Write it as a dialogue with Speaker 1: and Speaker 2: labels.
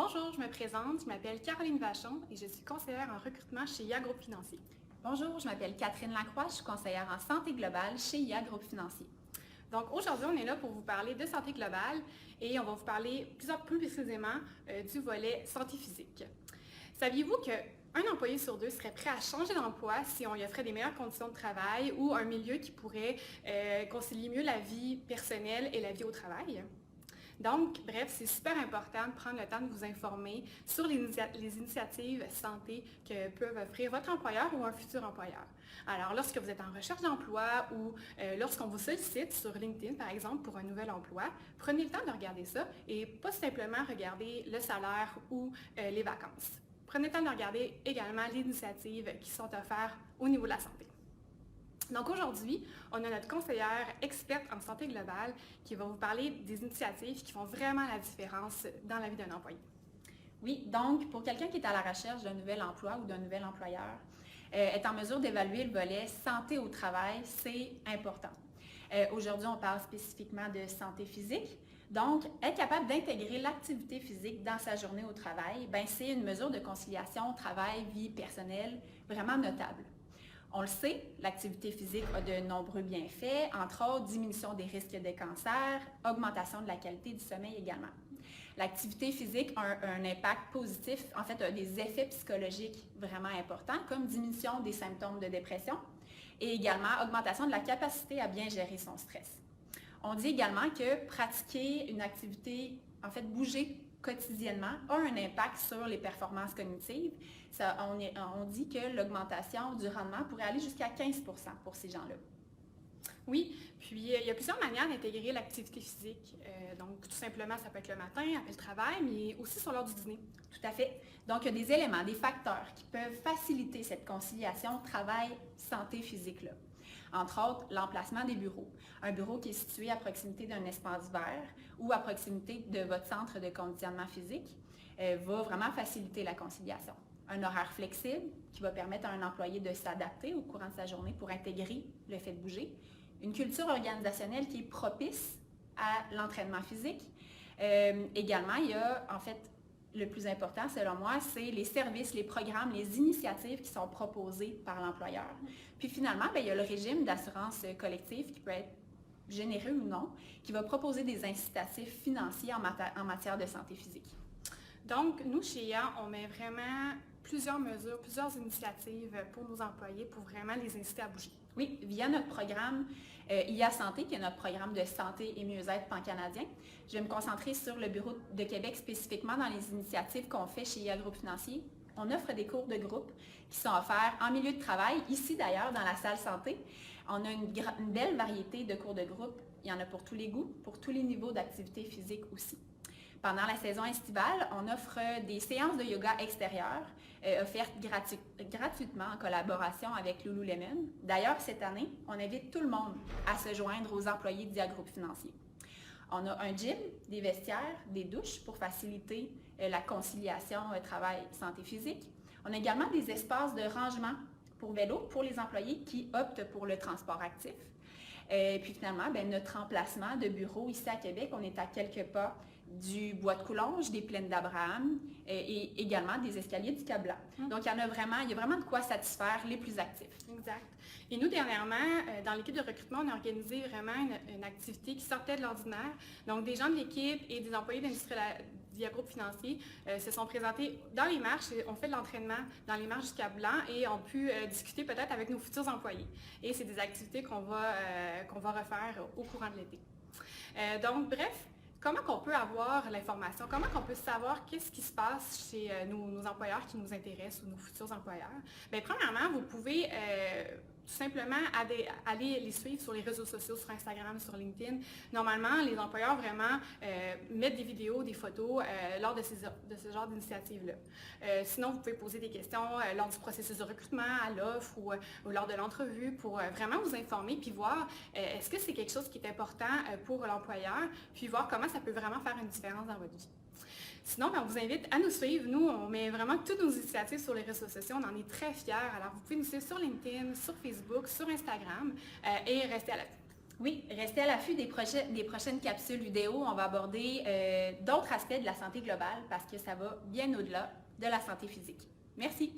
Speaker 1: Bonjour, je me présente, je m'appelle Caroline Vachon et je suis conseillère en recrutement chez IA Groupe Financier.
Speaker 2: Bonjour, je m'appelle Catherine Lacroix, je suis conseillère en santé globale chez IA Groupe Financier.
Speaker 1: Donc aujourd'hui, on est là pour vous parler de santé globale et on va vous parler plus précisément du volet santé physique. Saviez-vous qu'un employé sur deux serait prêt à changer d'emploi si on lui offrait des meilleures conditions de travail ou un milieu qui pourrait concilier mieux la vie personnelle et la vie au travail? Donc, bref, c'est super important de prendre le temps de vous informer sur les initiatives santé que peuvent offrir votre employeur ou un futur employeur. Alors, lorsque vous êtes en recherche d'emploi ou lorsqu'on vous sollicite sur LinkedIn, par exemple, pour un nouvel emploi, prenez le temps de regarder ça et pas simplement regarder le salaire ou les vacances. Prenez le temps de regarder également les initiatives qui sont offertes au niveau de la santé. Donc aujourd'hui, on a notre conseillère experte en santé globale qui va vous parler des initiatives qui font vraiment la différence dans la vie d'un employé.
Speaker 2: Oui, donc pour quelqu'un qui est à la recherche d'un nouvel emploi ou d'un nouvel employeur, être en mesure d'évaluer le volet santé au travail, c'est important. Aujourd'hui, on parle spécifiquement de santé physique. Donc, être capable d'intégrer l'activité physique dans sa journée au travail, c'est une mesure de conciliation travail-vie personnelle vraiment notable. On le sait, l'activité physique a de nombreux bienfaits, entre autres diminution des risques de cancer, augmentation de la qualité du sommeil également. L'activité physique a un impact positif, en fait, a des effets psychologiques vraiment importants, comme diminution des symptômes de dépression et également augmentation de la capacité à bien gérer son stress. On dit également que pratiquer une activité, en fait, bouger quotidiennement a un impact sur les performances cognitives. On dit que l'augmentation du rendement pourrait aller jusqu'à 15 pour ces gens-là.
Speaker 1: Oui, puis il y a plusieurs manières d'intégrer l'activité physique. Donc, tout simplement, ça peut être le matin, après le travail, mais aussi sur l'heure du dîner.
Speaker 2: Tout à fait. Donc, il y a des éléments, des facteurs qui peuvent faciliter cette conciliation travail-santé physique-là. Entre autres, l'emplacement des bureaux. Un bureau qui est situé à proximité d'un espace vert ou à proximité de votre centre de conditionnement physique va vraiment faciliter la conciliation. Un horaire flexible qui va permettre à un employé de s'adapter au courant de sa journée pour intégrer le fait de bouger. Une culture organisationnelle qui est propice à l'entraînement physique. Également, il y a en fait le plus important, selon moi, c'est les services, les programmes, les initiatives qui sont proposées par l'employeur. Puis finalement, il y a le régime d'assurance collective qui peut être généreux ou non, qui va proposer des incitatifs financiers en matière de santé physique.
Speaker 1: Donc, nous, chez IA, on met vraiment plusieurs mesures, plusieurs initiatives pour nos employés pour vraiment les inciter à bouger.
Speaker 2: Oui, via notre programme IA Santé, qui est notre programme de santé et mieux-être pan-canadien. Je vais me concentrer sur le Bureau de Québec spécifiquement dans les initiatives qu'on fait chez IA Groupe Financier. On offre des cours de groupe qui sont offerts en milieu de travail, ici d'ailleurs dans la salle santé. On a une belle variété de cours de groupe. Il y en a pour tous les goûts, pour tous les niveaux d'activité physique aussi. Pendant la saison estivale, on offre des séances de yoga extérieures offertes gratuitement en collaboration avec Lululemon. D'ailleurs, cette année, on invite tout le monde à se joindre aux employés d'IA Groupe Financier. On a un gym, des vestiaires, des douches pour faciliter la conciliation travail-santé physique. On a également des espaces de rangement pour vélo pour les employés qui optent pour le transport actif. Puis finalement, notre emplacement de bureau ici à Québec, on est à quelques pas du bois de Coulonges, des plaines d'Abraham et également des escaliers du Cap-Blanc. Donc, il y a vraiment de quoi satisfaire les plus actifs.
Speaker 1: Exact. Et nous, dernièrement, dans l'équipe de recrutement, on a organisé vraiment une activité qui sortait de l'ordinaire. Donc, des gens de l'équipe et des employés d'industrie d'IA Groupe Financier se sont présentés dans les marches et ont fait de l'entraînement dans les marches du Cap-Blanc et ont pu discuter peut-être avec nos futurs employés. Et c'est des activités qu'on va refaire au courant de l'été. Donc, bref, comment qu'on peut avoir l'information? Comment qu'on peut savoir qu'est-ce qui se passe chez nos employeurs qui nous intéressent ou nos futurs employeurs? Bien, premièrement, vous pouvez tout simplement aller les suivre sur les réseaux sociaux, sur Instagram, sur LinkedIn. Normalement, les employeurs vraiment mettent des vidéos, des photos lors de ce genre d'initiative-là. Sinon, vous pouvez poser des questions lors du processus de recrutement, à l'offre ou lors de l'entrevue pour vraiment vous informer puis voir est-ce que c'est quelque chose qui est important pour l'employeur, puis voir comment ça peut vraiment faire une différence dans votre vie. Sinon, on vous invite à nous suivre. Nous, on met vraiment toutes nos initiatives sur les réseaux sociaux. On en est très fiers. Alors, vous pouvez nous suivre sur LinkedIn, sur Facebook, sur Instagram et rester à l'affût.
Speaker 2: Oui, restez à l'affût des prochaines capsules vidéo. On va aborder d'autres aspects de la santé globale parce que ça va bien au-delà de la santé physique. Merci.